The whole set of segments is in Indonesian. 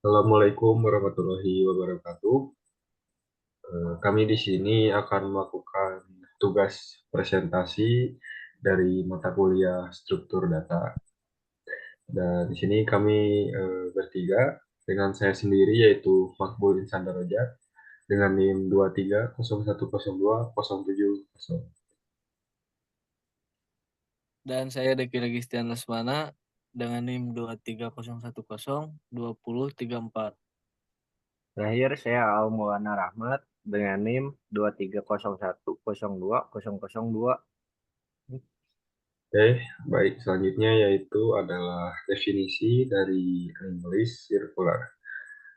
Assalamualaikum warahmatullahi wabarakatuh. Kami di sini akan melakukan tugas presentasi dari mata kuliah struktur data. Dan di sini kami bertiga dengan saya sendiri yaitu Makbul Insan Daroja dengan NIM 23010207. Dan saya Deki Registian Lesmana dengan NIM 230102034. Terakhir, saya Al Maulana Rahmat dengan NIM 2301020002. Oke, baik. Selanjutnya yaitu adalah definisi dari English Circular.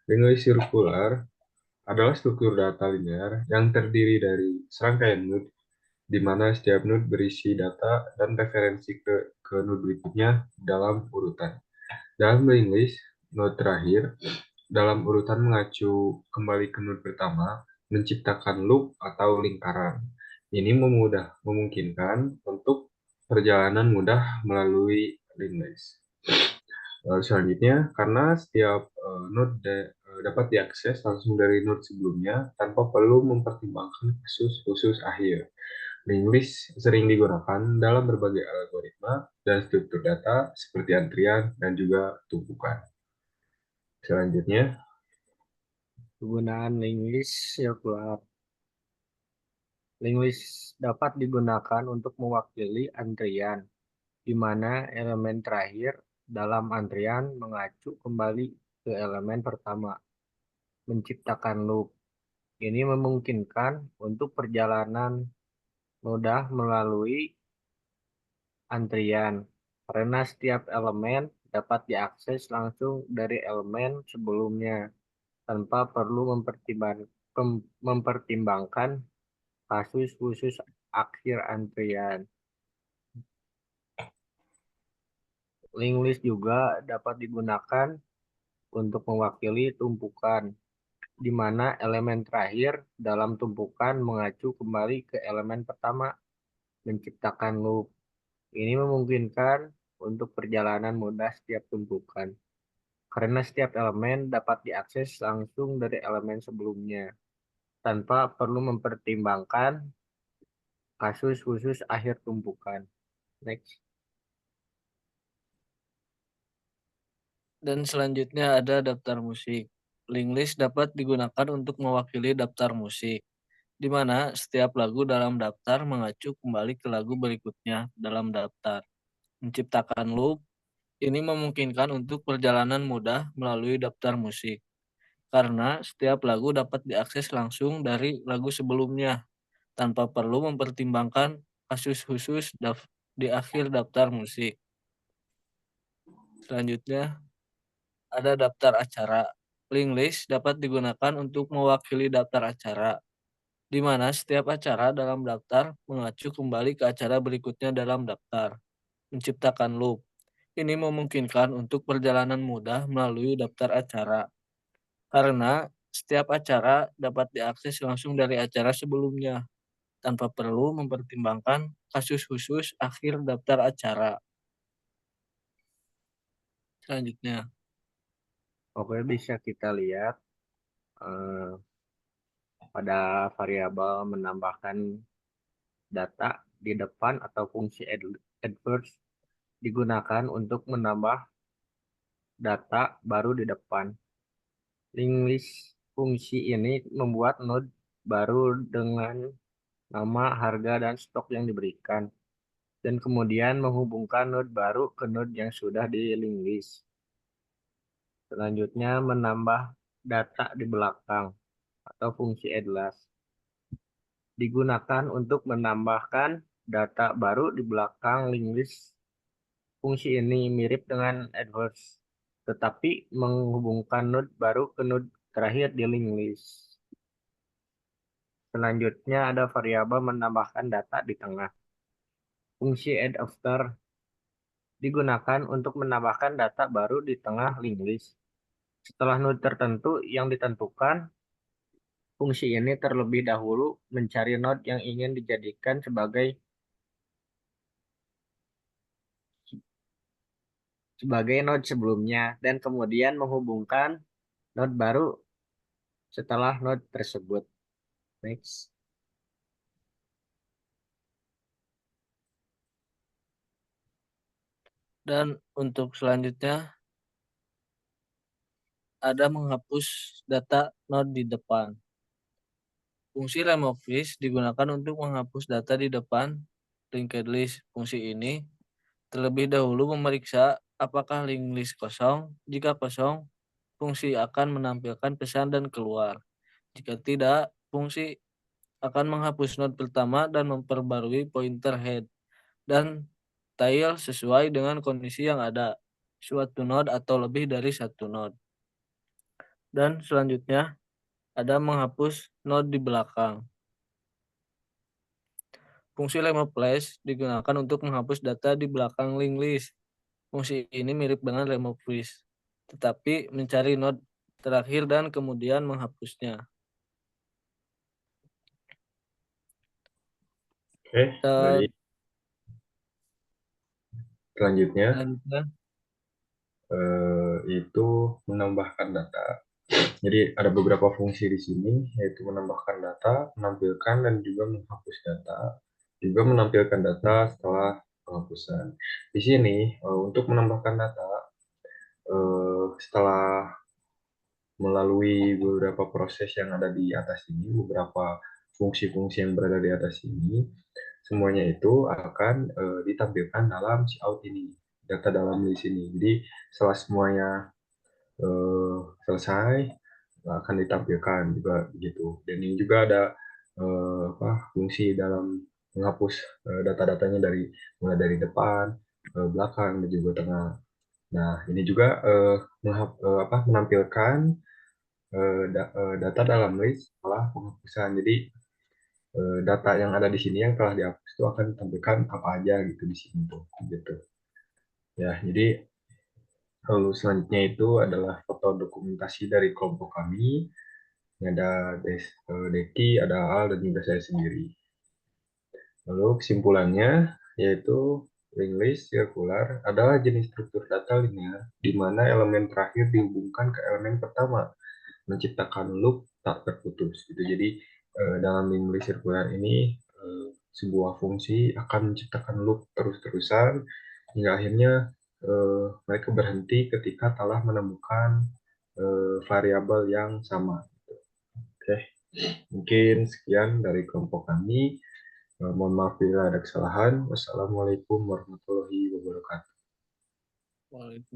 English Circular adalah struktur data linear yang terdiri dari serangkaian node di mana setiap node berisi data dan referensi ke node berikutnya dalam urutan. Dalam English, node terakhir dalam urutan mengacu kembali ke node pertama, menciptakan loop atau lingkaran. Ini memungkinkan untuk perjalanan mudah melalui linked list. Selanjutnya, karena setiap dapat diakses langsung dari node sebelumnya tanpa perlu mempertimbangkan khusus akhir. Linked list sering digunakan dalam berbagai algoritma dan struktur data seperti antrian dan juga tumpukan. Selanjutnya, Penggunaan linked list circular. Linked list dapat digunakan untuk mewakili antrian, di mana elemen terakhir dalam antrian mengacu kembali ke elemen pertama, menciptakan loop. Ini memungkinkan untuk perjalanan mudah melalui antrian, karena setiap elemen dapat diakses langsung dari elemen sebelumnya tanpa perlu mempertimbangkan kasus khusus akhir antrian. Linked list juga dapat digunakan untuk mewakili tumpukan, di mana elemen terakhir dalam tumpukan mengacu kembali ke elemen pertama, menciptakan loop. Ini memungkinkan untuk perjalanan mudah setiap tumpukan, karena setiap elemen dapat diakses langsung dari elemen sebelumnya, tanpa perlu mempertimbangkan kasus khusus akhir tumpukan. Next. Dan selanjutnya ada daftar musik. Link list dapat digunakan untuk mewakili daftar musik, di mana setiap lagu dalam daftar mengacu kembali ke lagu berikutnya dalam daftar. Menciptakan loop, ini memungkinkan untuk perjalanan mudah melalui daftar musik, karena setiap lagu dapat diakses langsung dari lagu sebelumnya, tanpa perlu mempertimbangkan kasus khusus di akhir daftar musik. Selanjutnya, ada daftar acara. Link list dapat digunakan untuk mewakili daftar acara, di mana setiap acara dalam daftar mengacu kembali ke acara berikutnya dalam daftar. Menciptakan loop. Ini memungkinkan untuk perjalanan mudah melalui daftar acara, karena setiap acara dapat diakses langsung dari acara sebelumnya, tanpa perlu mempertimbangkan kasus khusus akhir daftar acara. Selanjutnya, Oke, bisa kita lihat eh, pada variabel menambahkan data di depan atau fungsi adverse digunakan untuk menambah data baru di depan. Linked list fungsi ini membuat node baru dengan nama, harga, dan stok yang diberikan, dan kemudian menghubungkan node baru ke node yang sudah di linked list. Selanjutnya, menambah data di belakang atau fungsi add last digunakan untuk menambahkan data baru di belakang linked list. Fungsi ini mirip dengan adverse, tetapi menghubungkan node baru ke node terakhir di linked list. Selanjutnya ada variabel menambahkan data di tengah. Fungsi add after digunakan untuk menambahkan data baru di tengah linked list. Setelah node tertentu yang ditentukan, fungsi ini terlebih dahulu mencari node yang ingin dijadikan sebagai node sebelumnya dan kemudian menghubungkan node baru setelah node tersebut. Next. Dan untuk selanjutnya ada menghapus data node di depan. Fungsi remove list digunakan untuk menghapus data di depan linked list. Fungsi ini terlebih dahulu memeriksa apakah link list kosong. Jika kosong, fungsi akan menampilkan pesan dan keluar. Jika tidak, fungsi akan menghapus node pertama dan memperbarui pointer head dan tail sesuai dengan kondisi yang ada, suatu node atau lebih dari satu node. Dan selanjutnya ada menghapus node di belakang. Fungsi remove list digunakan untuk menghapus data di belakang link list. Fungsi ini mirip dengan remove list, tetapi mencari node terakhir dan kemudian menghapusnya. Oke, dari Dan selanjutnya selanjutnya itu menambahkan data. Jadi ada beberapa fungsi di sini, yaitu menambahkan data, menampilkan, dan juga menghapus data. Juga menampilkan data setelah penghapusan. Di sini, untuk menambahkan data, setelah melalui beberapa proses yang ada di atas ini, beberapa fungsi-fungsi yang berada di atas ini, semuanya itu akan ditampilkan dalam si out ini, data dalam list ini. Jadi setelah semuanya selesai akan ditampilkan juga begitu. Dan ini juga ada fungsi dalam menghapus data-datanya dari mulai dari depan, belakang dan juga tengah. Nah, ini juga menampilkan data dalam list setelah penghapusan. Jadi data yang ada di sini yang telah dihapus itu akan ditampilkan apa aja gitu di sini tuh gitu. Ya, jadi lalu selanjutnya itu adalah foto dokumentasi dari kelompok kami. Ini ada Deki, ada Al, dan juga saya sendiri. Lalu kesimpulannya yaitu linked list sirkular adalah jenis struktur data linear di mana elemen terakhir dihubungkan ke elemen pertama, menciptakan loop tak terputus. Gitu. Jadi dalam linked list sirkular ini sebuah fungsi akan menciptakan loop terus-terusan hingga akhirnya mereka berhenti ketika telah menemukan variabel yang sama. Oke, mungkin sekian dari kelompok kami. Mohon maaf bila ada kesalahan. Wassalamualaikum warahmatullahi wabarakatuh.